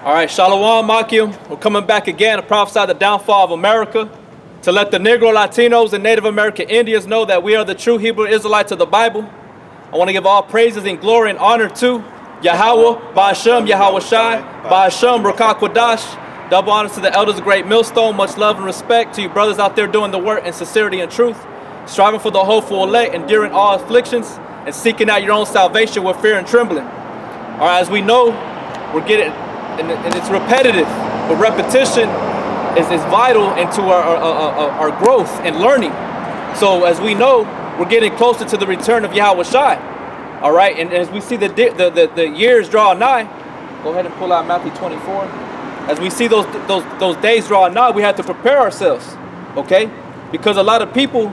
All right, Shalom, Makim. We're coming back again to prophesy the downfall of America, to let the Negro, Latinos, and Native American Indians know that we are the true Hebrew Israelites of the Bible. I want to give all praises and glory and honor to Yahweh, Ba'ashem, Yahweh Shai, Ba'ashem, Rakah Kodash. Double honors to the elders of Great Millstone. Much love and respect to you brothers out there doing the work in sincerity and truth, striving for the hopeful elect, enduring all afflictions, and seeking out your own salvation with fear and trembling. All right, as we know, we're getting, and it's repetitive, but repetition is vital into our growth and learning. So as we know, we're getting closer to the return of Yahweh Shai. All right, and as we see the years draw nigh, go ahead and pull out Matthew 24. As we see those days draw nigh, we have to prepare ourselves, okay? Because a lot of people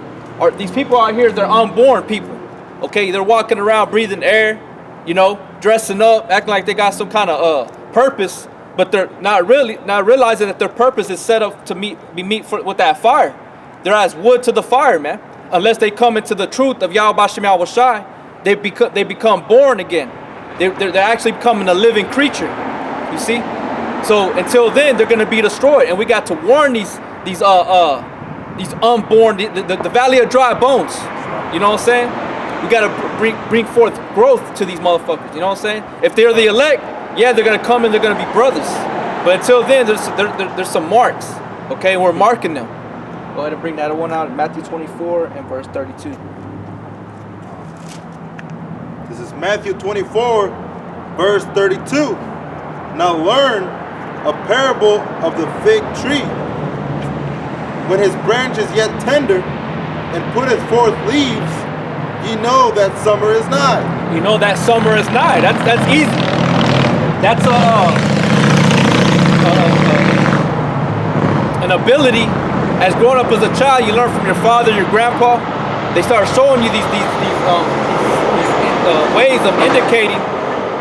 these people out here, they're unborn people, okay? They're walking around breathing air, you know, dressing up, acting like they got some kind of purpose, but they're not realizing that their purpose is set up to be meet with that fire. They're as wood to the fire, man. Unless they come into the truth of Yahweh B'Shem Yahweh Shai, they become born again. They're actually becoming a living creature. You see? So until then, they're going to be destroyed, and we got to warn these unborn, the valley of dry bones. You know what I'm saying? We got to bring forth growth to these motherfuckers. You know what I'm saying? If they're the elect, yeah, they're going to come and they're going to be brothers. But until then, there's some marks. Okay, and we're marking them. Go ahead and bring that one out. Matthew 24 and verse 32. This is Matthew 24, verse 32. Now learn a parable of the fig tree. When his branch is yet tender and putteth forth leaves, ye know that summer is nigh. You know that summer is nigh. That's easy. That's an ability. As growing up as a child, you learn from your father, your grandpa. They start showing you these ways of indicating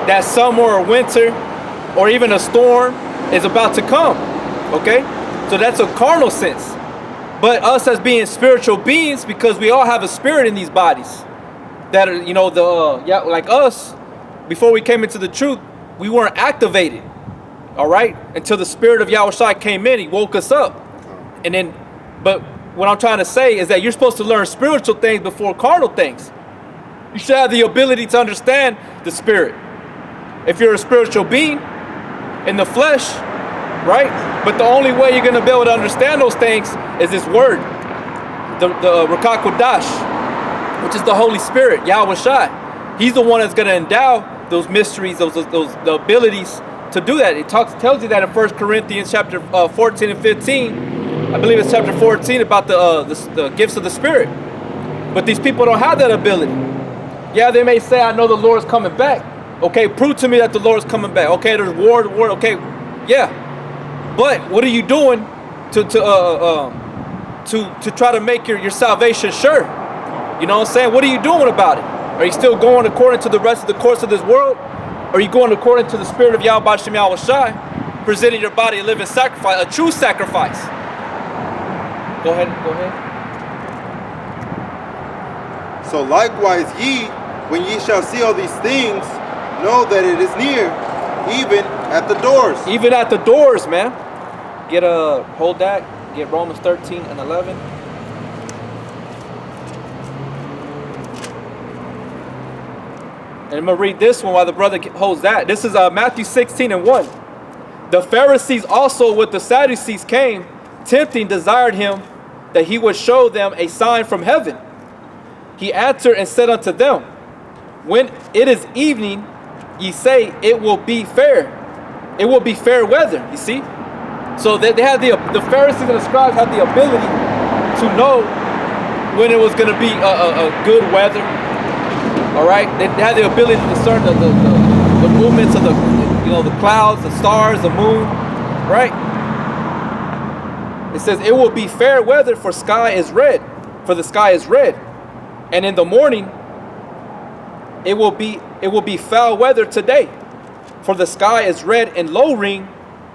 that summer or winter or even a storm is about to come. Okay, so that's a carnal sense. But us as being spiritual beings, because we all have a spirit in these bodies, that are, you know, like us, before we came into the truth, we weren't activated. All right, until the spirit of Yahweh Shai came in, he woke us up, and then. But what I'm trying to say is that you're supposed to learn spiritual things before carnal things. You should have the ability to understand the spirit. If you're a spiritual being in the flesh, right? But the only way you're going to be able to understand those things is this word, the Rakah Kodash, which is the Holy Spirit, Yahweh Shai. He's the one that's going to endow those mysteries, the abilities to do that. It tells you that in 1 Corinthians chapter 14 and 15. I believe it's chapter 14 about the gifts of the Spirit. But these people don't have that ability. Yeah, they may say, I know the Lord's coming back. Okay, prove to me that the Lord's coming back. Okay, there's word. Okay, yeah. But what are you doing to try to make your salvation sure? You know what I'm saying? What are you doing about it? Are you still going according to the rest of the course of this world? Or are you going according to the Spirit of Yahweh B'Shem Yahweh Shai, presenting your body a living sacrifice, a true sacrifice? Go ahead. So likewise ye, when ye shall see all these things, know that it is near, even at the doors. Even at the doors, man. Hold that. Get Romans 13 and 11. And I'm going to read this one while the brother holds that. This is Matthew 16 and 1. The Pharisees also with the Sadducees came, tempting, desired him that he would show them a sign from heaven. He answered and said unto them, when it is evening, ye say it will be fair. It will be fair weather, you see? So they had the Pharisees and the scribes had the ability to know when it was going to be a good weather. All right? They had the ability to discern the movements of the clouds, the stars, the moon, right? It says it will be fair weather for the sky is red. And in the morning it will be foul weather today. For the sky is red and lowering.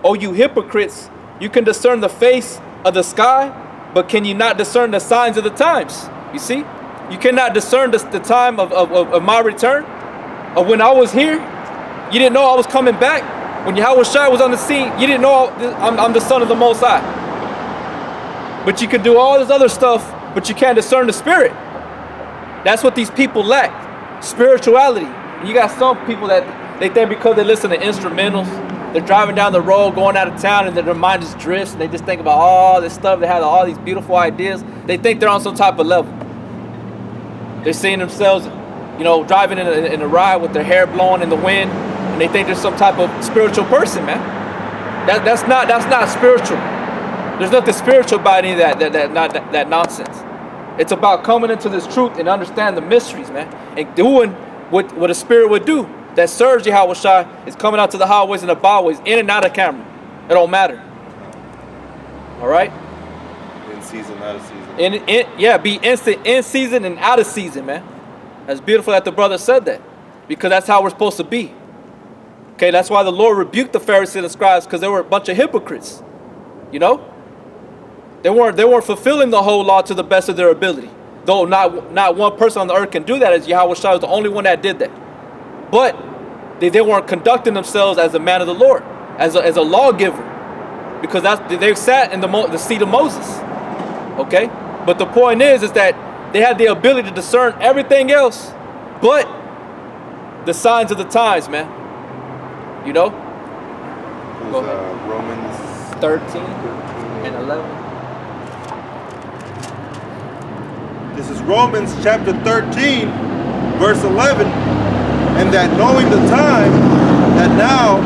O you hypocrites, you can discern the face of the sky, but can you not discern the signs of the times? You see? You cannot discern the time of my return. Of when I was here. You didn't know I was coming back. When Yahweh Shai was on the scene, you didn't know I'm the son of the Most High. But you can do all this other stuff, but you can't discern the spirit. That's what these people lack, spirituality. You got some people that they think because they listen to instrumentals, they're driving down the road, going out of town, and their mind just drifts, and they just think about all this stuff. They have all these beautiful ideas. They think they're on some type of level. They're seeing themselves, you know, driving in a ride with their hair blowing in the wind, and they think they're some type of spiritual person, man. That's not spiritual. There's nothing spiritual about any of that nonsense. It's about coming into this truth and understand the mysteries, man, and doing what a spirit would do. That serves Yahweh Shai is coming out to the highways and the byways, in and out of camera. It don't matter. All right? In season, out of season. Be instant in season and out of season, man. That's beautiful that the brother said that, because that's how we're supposed to be. Okay, that's why the Lord rebuked the Pharisees and the scribes, because they were a bunch of hypocrites. You know? They weren't fulfilling the whole law to the best of their ability. Though not one person on the earth can do that, as Yahweh Shai was the only one that did that. But they weren't conducting themselves as a man of the Lord, as a lawgiver, because they sat in the seat of Moses. Okay, but the point is that they had the ability to discern everything else, but the signs of the times, man. You know. Romans 13 and 11. This is Romans chapter 13, verse 11. And that knowing the time, that now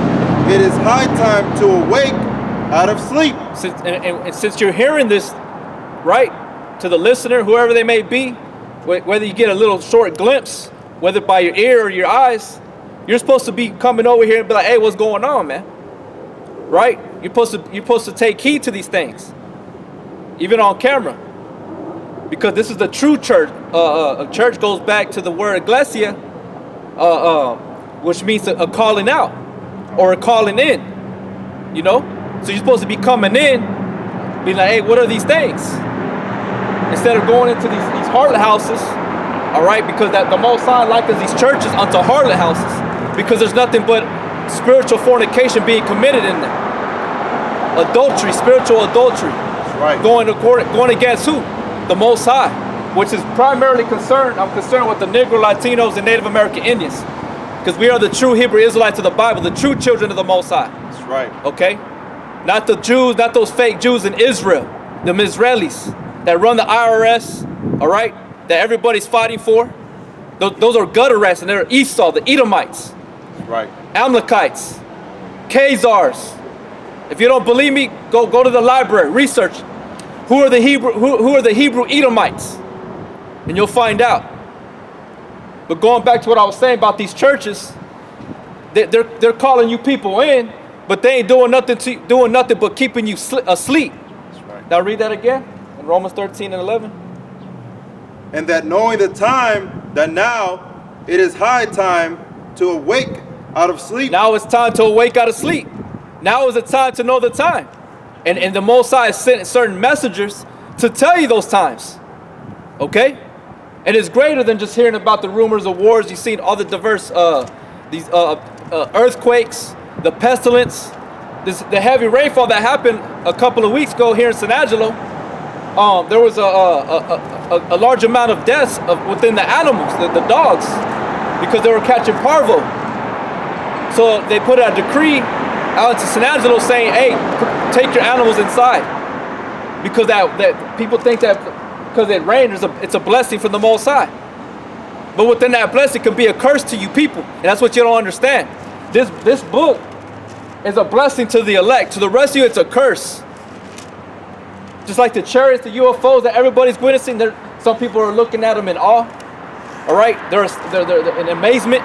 it is high time to awake out of sleep. Since you're hearing this, right, to the listener, whoever they may be, whether you get a little short glimpse, whether by your ear or your eyes, you're supposed to be coming over here and be like, hey, what's going on, man? Right? You're supposed to take heed to these things, even on camera, because this is the true church. A church goes back to the word ecclesia, which means a calling out or a calling in, you know? So you're supposed to be coming in, being like, hey, what are these things? Instead of going into these harlot houses, all right? Because the Most High likens these churches unto harlot houses, because there's nothing but spiritual fornication being committed in them. Adultery, spiritual adultery. That's right. Going against who? The Most High. Which is primarily I'm concerned with the Negro, Latinos, and Native American Indians. Because we are the true Hebrew Israelites of the Bible, the true children of the Most High. That's right. Okay? Not the Jews, not those fake Jews in Israel, them Israelis that run the IRS, all right? That everybody's fighting for. Those are gut arrests, and they're Esau, the Edomites. That's right. Amalekites, Khazars. If you don't believe me, go to the library, research. Who are the Hebrew Edomites? And you'll find out. But going back to what I was saying about these churches, they're calling you people in, but they ain't doing nothing but keeping you asleep. That's right. Now read that again in Romans 13 and 11. And that knowing the time, that now it is high time to awake out of sleep. Now it's time to awake out of sleep. Now is the time to know the time. And the Most High has sent certain messengers to tell you those times. Okay? And it's greater than just hearing about the rumors of wars. You've seen all the diverse earthquakes, the pestilence, the heavy rainfall that happened a couple of weeks ago here in San Angelo. There was a large amount of deaths within the animals, the dogs, because they were catching parvo. So they put a decree out into San Angelo saying, hey, take your animals inside. Because that people think that because it rained, it's a blessing from the Most High. But within that blessing can be a curse to you people. And that's what you don't understand. This book is a blessing to the elect. To the rest of you, it's a curse. Just like the chariots, the UFOs that everybody's witnessing, some people are looking at them in awe. All right? They're in amazement.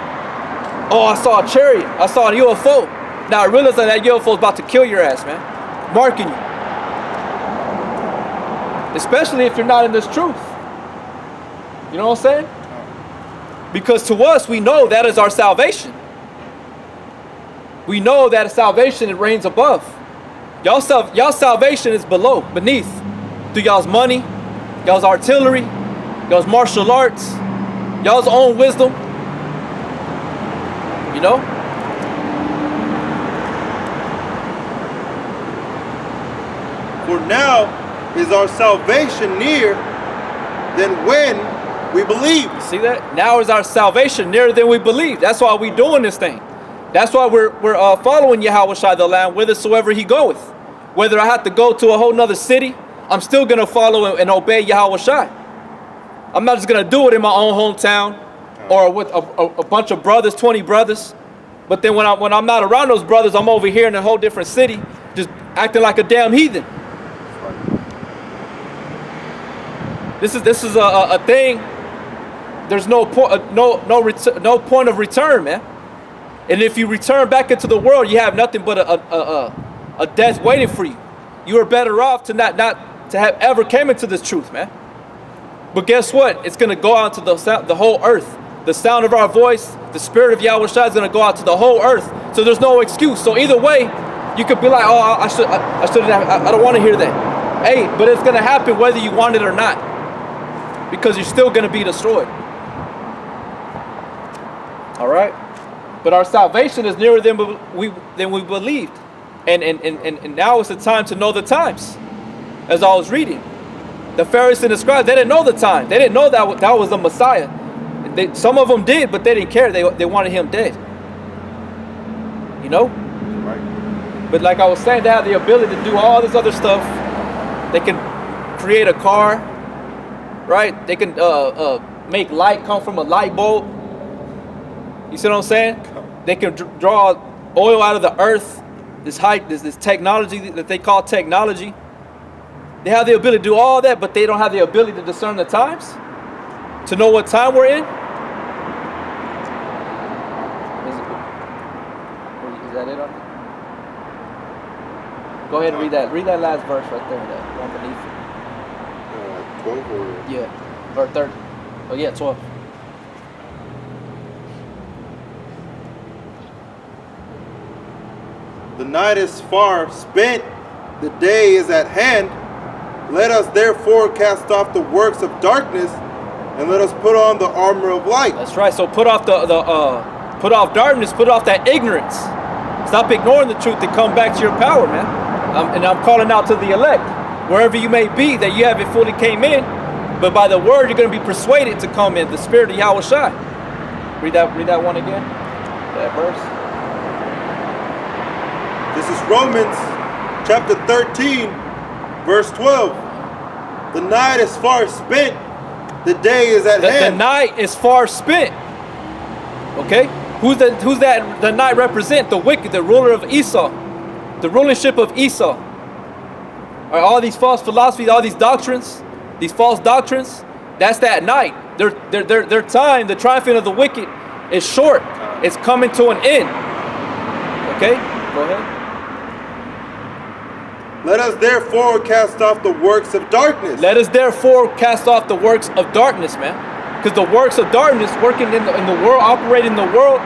Oh, I saw a chariot. I saw a UFO. Now I realize that UFO is about to kill your ass, man. Marking you. Especially if you're not in this truth. You know what I'm saying? Because to us, we know that is our salvation. We know that salvation, it reigns above. Y'all salvation is beneath. Through y'all's money, y'all's artillery, y'all's martial arts, y'all's own wisdom. You know? For now is our salvation near than when we believe. See that? Now is our salvation nearer than we believe. That's why we doing this thing. That's why we're following Yahweh Shai the Lamb whithersoever he goeth. Whether I have to go to a whole nother city, I'm still going to follow and obey Yahweh Shai. I'm not just going to do it in my own hometown or with a bunch of brothers, 20 brothers. But then when I'm not around those brothers, I'm over here in a whole different city, just acting like a damn heathen. This is a thing. There's no point of return, man. And if you return back into the world, you have nothing but a death waiting for you. You are better off to not to have ever came into this truth, man. But guess what? It's gonna go out to the whole earth. The sound of our voice, the spirit of Yahweh Shai is gonna go out to the whole earth. So there's no excuse. So either way, you could be like, oh, I don't want to hear that. Hey, but it's gonna happen whether you want it or not, because you're still gonna be destroyed. All right. But our salvation is nearer than we believed. And now it's the time to know the times. As I was reading, the Pharisees and the scribes, they didn't know the time. They didn't know that was the Messiah. Some of them did, but they didn't care. They wanted him dead. You know? Right. But like I was saying, they have the ability to do all this other stuff. They can create a car, right? They can make light come from a light bulb. You see what I'm saying? They can draw oil out of the earth. This technology that they call technology. They have the ability to do all that, but they don't have the ability to discern the times, to know what time we're in. Is that it? Go ahead and read that. Read that last verse right there. That one beneath it. 12 or? Yeah, or 30. Oh yeah, 12. The night is far spent, the day is at hand. Let us therefore cast off the works of darkness, and let us put on the armor of light. That's right. So put off put off darkness, put off that ignorance. Stop ignoring the truth and come back to your power, man. And I'm calling out to the elect, wherever you may be, that you haven't fully came in, but by the word you're going to be persuaded to come in. The spirit of Yahweh Shai. Read that one again. That verse. This is Romans chapter 13, verse 12. The night is far spent, the day is at hand. The night is far spent. Okay? Who's that the night represent? The wicked, the ruler of Esau. The rulership of Esau. All these false philosophies, all these doctrines, these false doctrines, that's that night. Their time, the triumphing of the wicked is short. It's coming to an end. Okay? Go ahead. Let us therefore cast off the works of darkness. Let us therefore cast off the works of darkness, man. Because the works of darkness working in the world, operating in the world,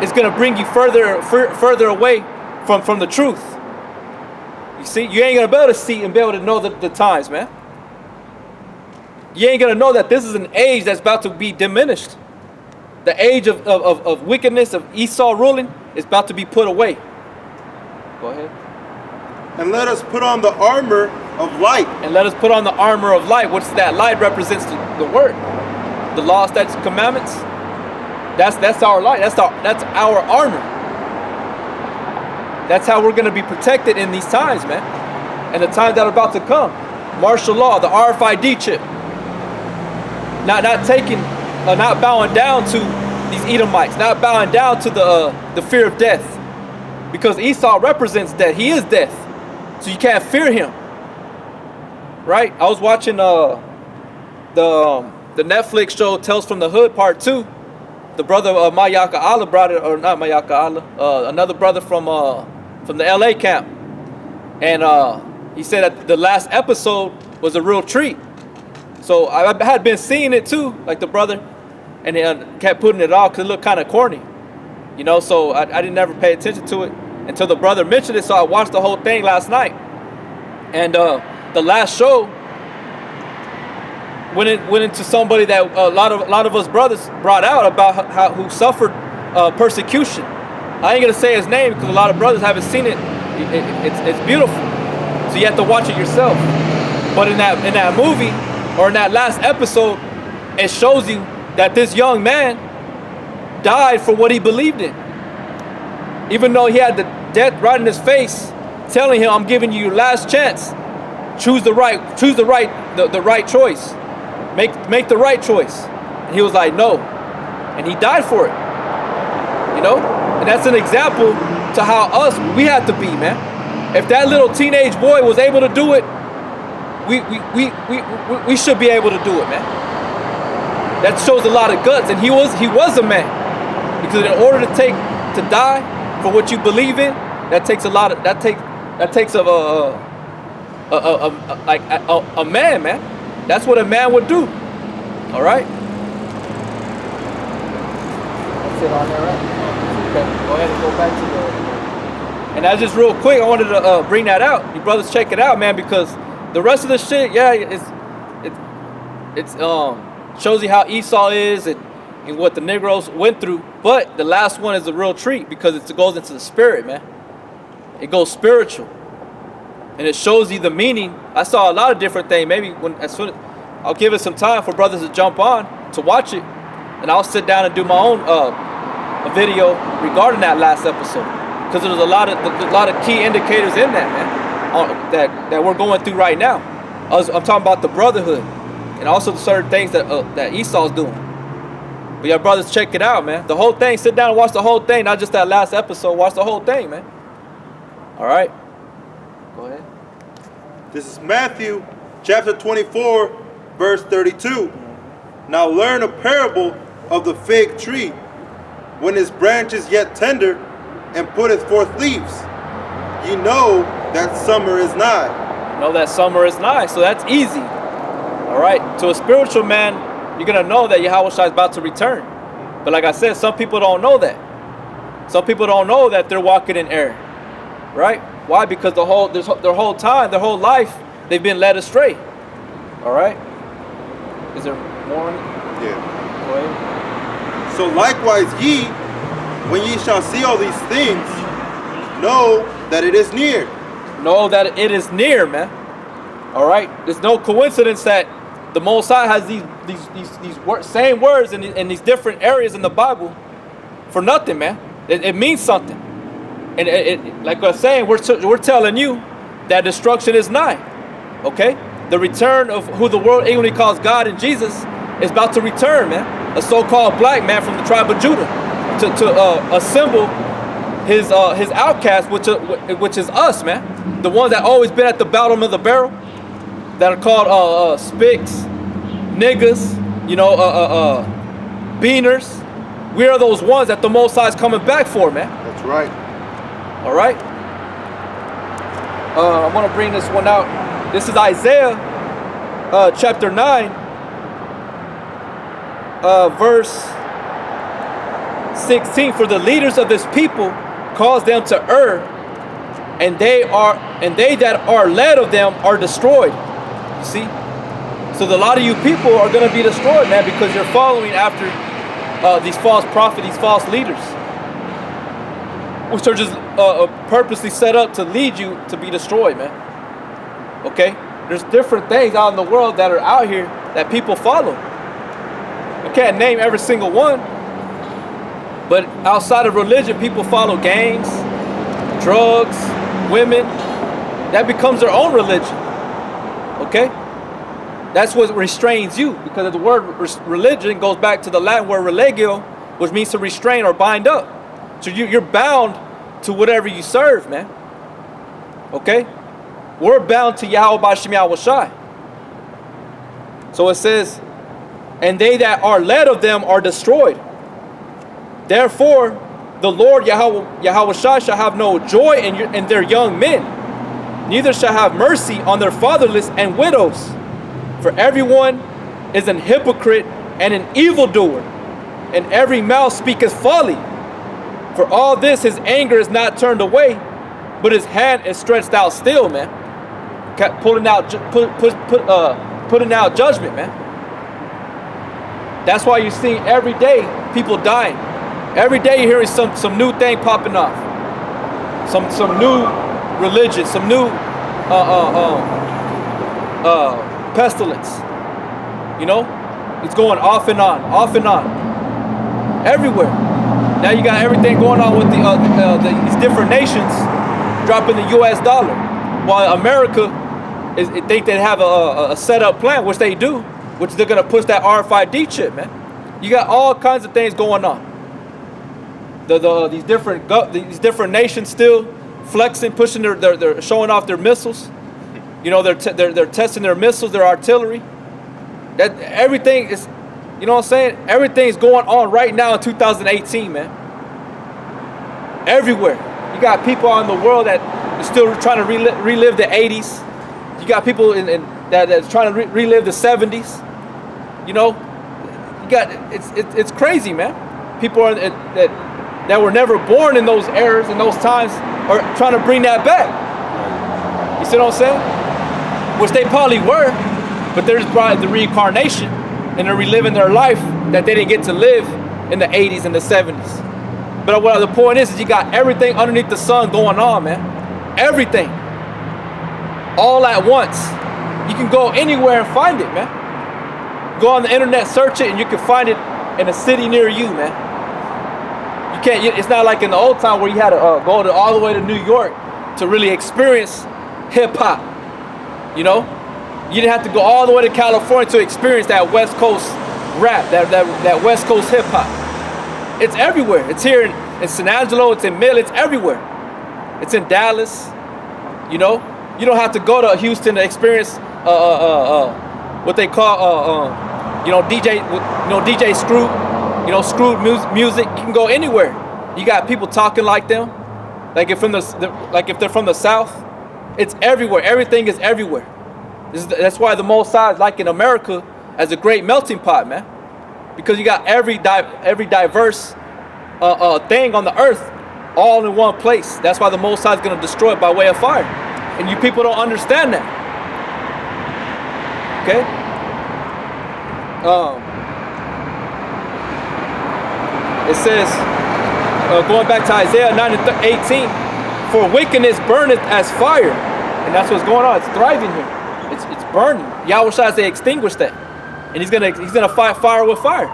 is going to bring you further away from the truth. You see, you ain't going to be able to see and be able to know the times, man. You ain't going to know that this is an age that's about to be diminished. The age of wickedness, of Esau ruling, is about to be put away. Go ahead. And let us put on the armor of light. And let us put on the armor of light. What's that? Light represents the word, the law, statutes, commandments. That's our light. That's our armor. That's how we're going to be protected in these times, man. And the times that are about to come. Martial law, the RFID chip. Not bowing down to these Edomites. Not bowing down to the fear of death. Because Esau represents death. He is death. So you can't fear him. Right? I was watching the Netflix show Tales from the Hood Part 2. The brother of Mayaka Allah brought it, or not Mayaka Allah, another brother from the LA camp. And he said that the last episode was a real treat. So I had been seeing it too, like the brother, and he kept putting it off because it looked kind of corny. You know, so I didn't ever pay attention to it until the brother mentioned it. So I watched the whole thing last night. And the last show went into somebody that a lot of us brothers brought out about who suffered persecution. I ain't gonna say his name because a lot of brothers haven't seen it. It's beautiful. So you have to watch it yourself. But in that movie, or in that last episode, it shows you that this young man died for what he believed in. Even though he had the death right in his face, telling him, I'm giving you your last chance. Choose the right choice. Make the right choice. And he was like, no. And he died for it. You know? And that's an example to how we have to be, man. If that little teenage boy was able to do it, we should be able to do it, man. That shows a lot of guts, and he was a man. Because in order to die for what you believe in, that takes a man, man. That's what a man would do. All right. That's it on there, right? Okay. Go ahead and go back to the. And that's just real quick. I wanted to bring that out. You brothers, check it out, man, because the rest of the shit, yeah, it's shows you how Esau is and what the Negroes went through. But the last one is a real treat because it goes into the spirit, man. It goes spiritual, and it shows you the meaning. I saw a lot of different things. Maybe I'll give it some time for brothers to jump on to watch it, and I'll sit down and do my own a video regarding that last episode, because there's a lot of key indicators in that, man, that we're going through right now. I'm talking about the brotherhood, and also the certain things that Esau's doing. But yeah, brothers, check it out, man. The whole thing. Sit down and watch the whole thing, not just that last episode. Watch the whole thing, man. All right. Go ahead. This is Matthew chapter 24, verse 32. Now learn a parable of the fig tree. When his branch is yet tender and putteth forth leaves, ye know that summer is nigh. Know that summer is nigh, so that's easy. All right. To a spiritual man, you're going to know that Yahweh Shai is about to return. But like I said, some people don't know that. Some people don't know that they're walking in error. Right? Why? Because their whole time, their whole life, they've been led astray. All right? Is there more on it? Yeah. Go ahead. So likewise ye, when ye shall see all these things, know that it is near. Know that it is near, man. All right? There's no coincidence that the Most High has these same words in these different areas in the Bible for nothing, man. It means something. And like I was saying, we're telling you that destruction is nigh. Okay? The return of who the world ignorantly calls God and Jesus is about to return, man. A so-called black man from the tribe of Judah to assemble his outcast, which is us, man. The ones that always been at the bottom of the barrel, that are called spics, niggas, beaners. We are those ones that the Most High is coming back for, man. That's right. All right. I'm gonna bring this one out. This is Isaiah, chapter 9, verse 16. For the leaders of this people cause them to err, and they that are led of them are destroyed. You see? So a lot of you people are gonna be destroyed, man, because you're following after these false prophets, these false leaders, which are just purposely set up to lead you to be destroyed, man. Okay? There's different things out in the world that are out here that people follow. I can't name every single one, but outside of religion, people follow gangs, drugs, women. That becomes their own religion. Okay? That's what restrains you, because the word religion goes back to the Latin word religio, which means to restrain or bind up. So you're bound to whatever you serve, man. Okay? We're bound to Yahweh B'Shem Yahweh Shai. So it says, and they that are led of them are destroyed. Therefore, the Lord Yahweh Shai shall have no joy in their young men, neither shall have mercy on their fatherless and widows. For everyone is an hypocrite and an evildoer, and every mouth speaketh folly. For all this his anger is not turned away, but his hand is stretched out still, man. Putting out judgment, man. That's why you're seeing every day people dying. Every day you're hearing some new thing popping off. Some new religion, some new pestilence. You know, it's going off and on, everywhere. Now you got everything going on with these different nations dropping the U.S. dollar, while America think they have a set up plan, which they do, which they're gonna push that RFID chip, man. You got all kinds of things going on. These different nations still flexing, pushing they're showing off their missiles. You know, they're testing their missiles, their artillery. That everything is, you know what I'm saying? Everything's going on right now in 2018, man. Everywhere. You got people in the world that are still trying to relive the 80s. You got people that's trying to relive the 70s. You know, you got it's crazy, man. People that were never born in those eras and those times are trying to bring that back. You see what I'm saying? Which they probably were, but there's probably the reincarnation, and they're reliving their life that they didn't get to live in the 80s and the 70s. But what the point is you got everything underneath the sun going on, man. Everything. All at once. You can go anywhere and find it, man. Go on the internet, search it, and you can find it in a city near you, man. You can't. It's not like in the old time where you had to go all the way to New York to really experience hip hop. You know, you didn't have to go all the way to California to experience that West Coast rap, that West Coast hip hop. It's everywhere. It's here in San Angelo. It's in Mill. It's everywhere. It's in Dallas. You know, you don't have to go to Houston to experience what they call DJ Screw. You know, screwed music. You can go anywhere. You got people talking like them, like if they're from the South. It's everywhere. Everything is everywhere. That's why the Most High is like in America as a great melting pot, man. Because you got every diverse thing on the earth all in one place. That's why the Most High is going to destroy it by way of fire. And you people don't understand that. Okay? It says, going back to Isaiah 9:18, for wickedness burneth as fire. And that's what's going on. It's thriving here. It's burning. Yahweh Shai say extinguish that. And he's gonna fight fire with fire.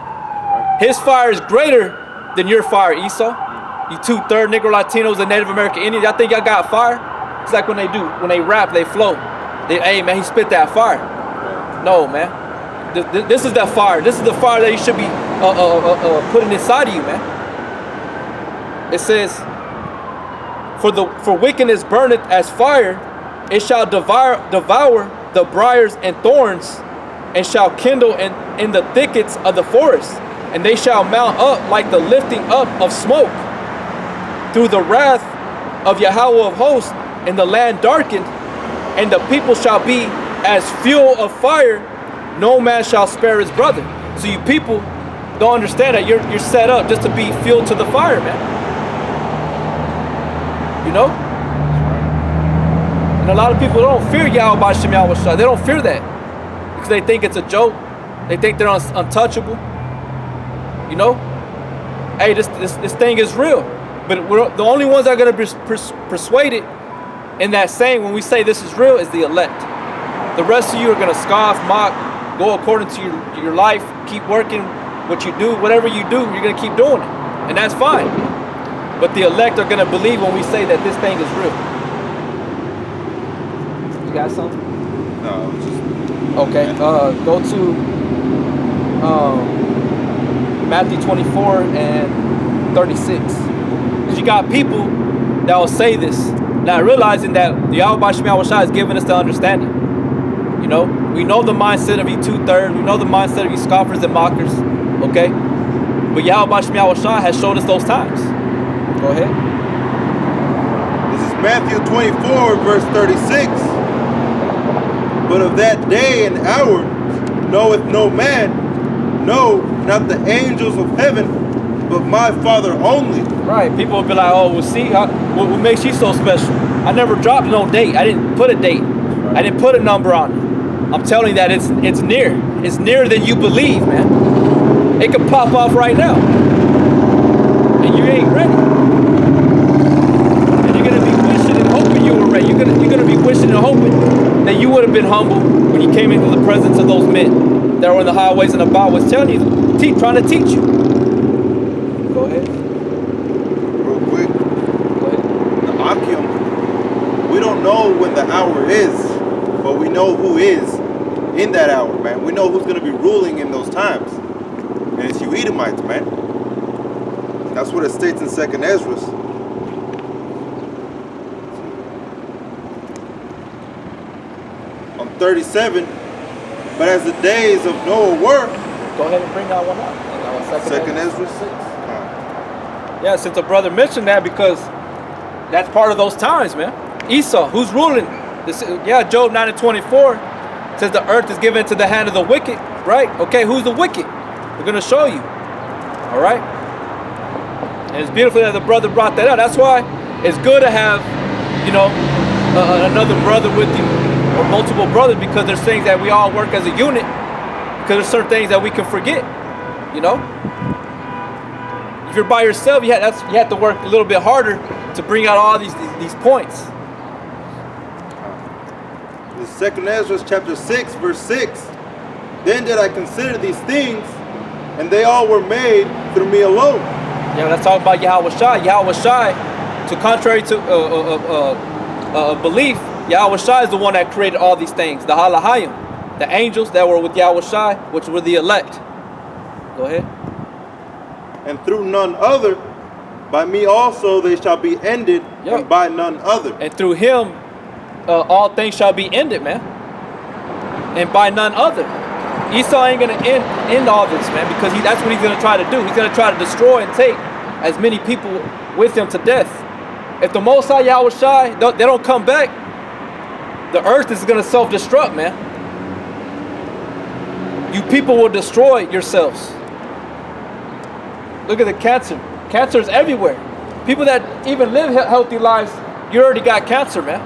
His fire is greater than your fire, Esau. You 2/3 Negro Latinos and Native American Indians. Y'all think y'all got fire? It's like when they rap, they flow. Hey man, he spit that fire. No man. This is that fire. This is the fire that you should be putting inside of you, man. It says, for wickedness burneth as fire, it shall devour the briars and thorns, and shall kindle in the thickets of the forest, and they shall mount up like the lifting up of smoke. Through the wrath of Yahweh of hosts, and the land darkened, and the people shall be as fuel of fire, no man shall spare his brother. So you people don't understand that you're set up just to be fuel to the fire, man. You know? And a lot of people don't fear Yahweh B'Shem Yahweh Shai. They don't fear that. Because they think it's a joke. They think they're untouchable. You know? Hey, this thing is real. But we're the only ones that are going to be persuaded in that saying when we say this is real is the elect. The rest of you are going to scoff, mock, go according to your life, keep working what you do, whatever you do, you're going to keep doing it. And that's fine. But the elect are going to believe when we say that this thing is real. You got something? No, it's just... Okay, go to Matthew 24 and 36. Because you got people that will say this, not realizing that the Yahweh B'Shem Yahweh Shai is giving us the understanding. You know, we know the mindset of you 2/3, we know the mindset of you scoffers and mockers, okay? But Yahweh B'Shem Yahweh Shai has showed us those times. Go ahead. This is Matthew 24, verse 36. But of that day and hour knoweth no man, no, not the angels of heaven, but my Father only. Right, people will be like, oh, well, see, what makes you so special? I never dropped no date. I didn't put a date. I didn't put a number on it. I'm telling you that it's near. It's nearer than you believe, man. It could pop off right now. And you ain't ready. And you're going to be wishing and hoping you were ready. You're gonna be wishing and hoping. men that were in the highways and the byways telling you, trying to teach you. Go ahead. Real quick, Go ahead. the Akim, we don't know when the hour is, but we know who is in that hour, man. We know who's going to be ruling in those times. And it's you Edomites, man. That's what it states in 2nd Ezra. On 37, but as the days of Noah were, Go ahead and bring that one up. Second Ezra 6. Yeah, since the brother mentioned that, because that's part of those times, man. Esau, who's ruling? Job 9 and 24 says the earth is given into the hand of the wicked, right? Okay, who's the wicked? We're going to show you. All right? And it's beautiful that the brother brought that up. That's why it's good to have, another brother with you, or multiple brothers, because there's things that we all work as a unit, because there's certain things that we can forget, If you're by yourself, you have to work a little bit harder to bring out all these points. The 2nd Ezra chapter 6, verse 6. Then did I consider these things, and they all were made through me alone. Yeah, let's talk about Yahweh Shai. Yahweh Shai, to contrary to belief, Yahweh Shai is the one that created all these things. The Halahayim, the angels that were with Yahweh Shai, which were the elect. Go ahead. And through none other, by me also they shall be ended, Yep. and by none other. And through him, all things shall be ended, man. And by none other. Esau ain't going to end all this, man, because that's what he's going to try to do. He's going to try to destroy and take as many people with him to death. If the Most High Yahweh Shai, they don't come back, the earth is going to self-destruct, man. You people will destroy yourselves. Look at the cancer. Cancer is everywhere. People that even live healthy lives, you already got cancer, man.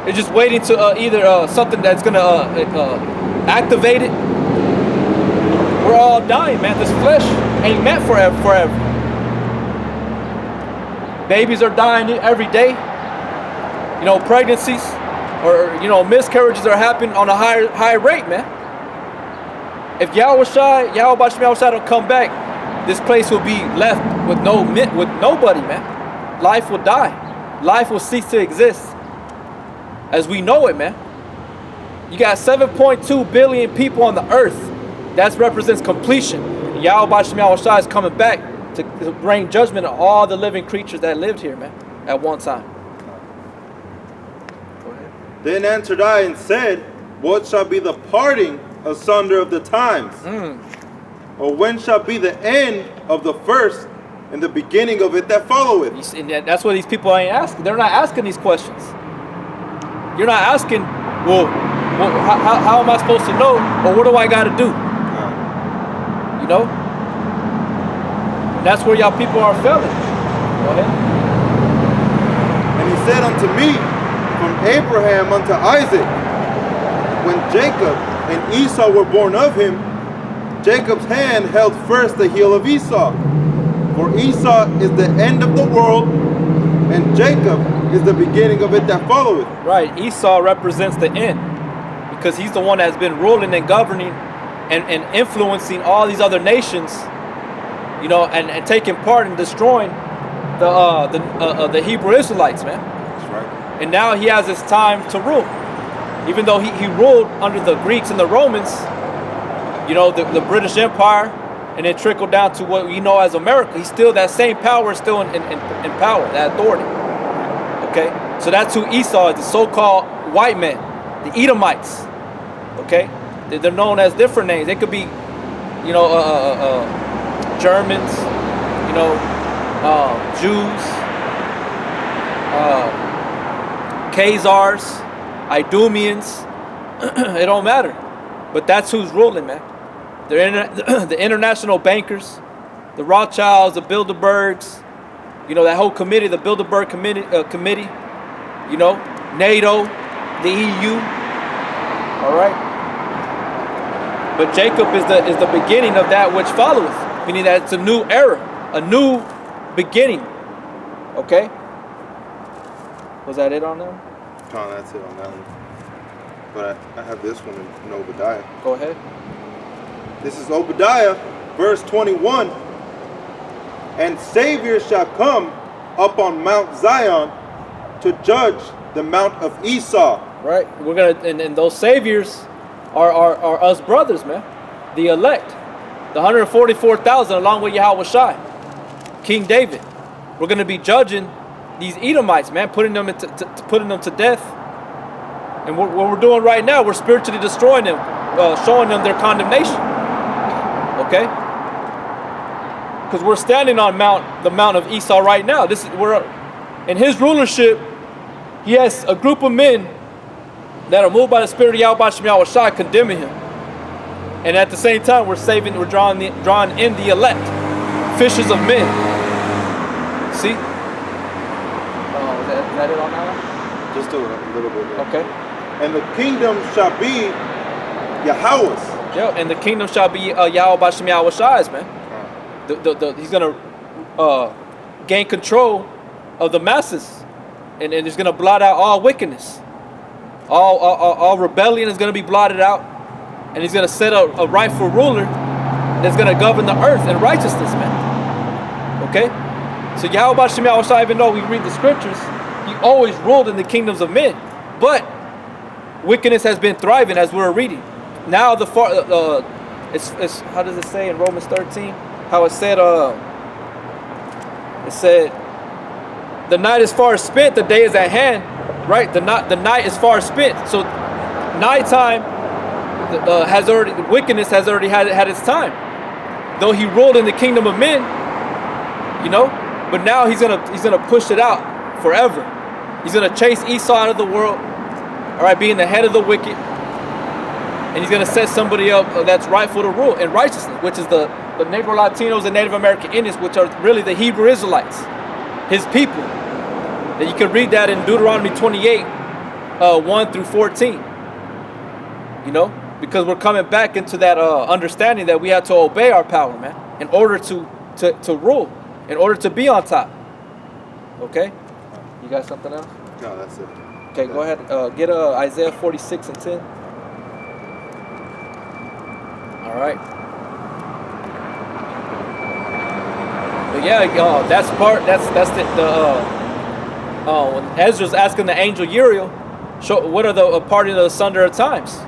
They're just waiting to either something that's going to activate it. We're all dying, man. This flesh ain't meant forever. Babies are dying every day. Pregnancies or miscarriages are happening on a high rate, man. If Yahweh Shai don't come back, this place will be left with nobody, man. Life will die. Life will cease to exist as we know it, man. You got 7.2 billion people on the earth. That represents completion. Yahweh Shai is coming back to bring judgment on all the living creatures that lived here, man, at one time. Go ahead. Then answered I and said, what shall be the parting asunder of the times? Or when shall be the end of the first and the beginning of it that followeth? And that's what these people ain't asking. They're not asking these questions. You're not asking, well how am I supposed to know, or what do I got to do? That's where y'all people are failing. Go ahead. And he said unto me, from Abraham unto Isaac, when Jacob and Esau were born of him, Jacob's hand held first the heel of Esau. For Esau is the end of the world, and Jacob is the beginning of it that followeth. Right, Esau represents the end, because he's the one that's been ruling and governing and influencing all these other nations, and taking part in destroying the Hebrew Israelites, man. That's right. And now he has his time to rule. Even though he ruled under the Greeks and the Romans, the British Empire, and then trickled down to what we know as America, he's still, that same power is still in power, that authority. Okay? So that's who Esau is, the so-called white man, the Edomites. Okay? They're known as different names. They could be, Germans, Jews, Khazars, Idumeans. It don't matter. But that's who's ruling, man. The international bankers, the Rothschilds, the Bilderbergs, that whole committee, the Bilderberg committee, NATO, the EU. All right. But Jacob is the beginning of that which followeth, meaning that it's a new era, a new beginning. Okay. Was that it on that? Oh, that's it on that one. but I have this one in Obadiah. Go ahead. This is Obadiah, verse 21. And Savior shall come up on Mount Zion to judge the Mount of Esau. Right. We're gonna and those saviors are us brothers, man. The elect. The 144,000 along with Yahweh Shai. King David. We're gonna be judging these Edomites, man, putting them to death. And what we're doing right now, we're spiritually destroying them, showing them their condemnation. Okay? Because we're standing on the Mount of Esau right now. We're in his rulership. He has a group of men that are moved by the Spirit of Yahweh Shai, condemning him. And at the same time, we're drawing in the elect, fishers of men. See? Is that it on that one? Just a little bit. Yeah. Okay. And the kingdom shall be Yahweh's. Yeah, and the kingdom shall be Yahweh Shai's, man. He's gonna gain control of the masses, and he's gonna blot out all wickedness. All rebellion is gonna be blotted out, and he's gonna set a rightful ruler that's gonna govern the earth in righteousness, man. Okay? So Yahweh Shai, even though we read the scriptures, he always ruled in the kingdoms of men, but wickedness has been thriving as we're reading. Now it's how does it say in Romans 13? How it said the night is far spent, the day is at hand, right? The night is far spent. So nighttime wickedness has already had its time. Though he ruled in the kingdom of men, you know, but now he's gonna push it out forever. He's gonna chase Esau out of the world, all right, being the head of the wicked, and he's gonna set somebody up that's rightful to rule in righteousness, which is the Negro Latinos and Native American Indians, which are really the Hebrew Israelites, his people. And you can read that in Deuteronomy 28, 1 through 14. You know, because we're coming back into that understanding that we have to obey our power, man, in order to rule, in order to be on top. Okay? You got something else? No, that's it. Okay, go ahead. Get Isaiah 46 and 10. All right. But yeah, that's when Ezra's asking the angel Uriel, what are the parting of the sunder of times,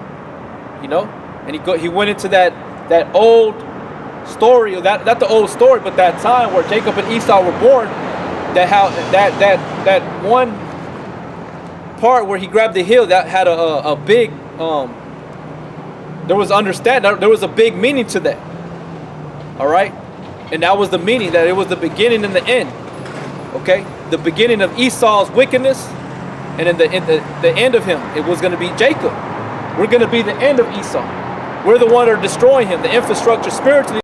you know, and he went into that old story, or not the old story, but that time where Jacob and Esau were born. That one part where he grabbed the hill that had a big there was a big meaning to that. All right, and that was the meaning, that it was the beginning and the end. Okay, the beginning of Esau's wickedness, and then the end of him, it was going to be Jacob. We're going to be the end of Esau. We're the one that are destroying him, the infrastructure spiritually.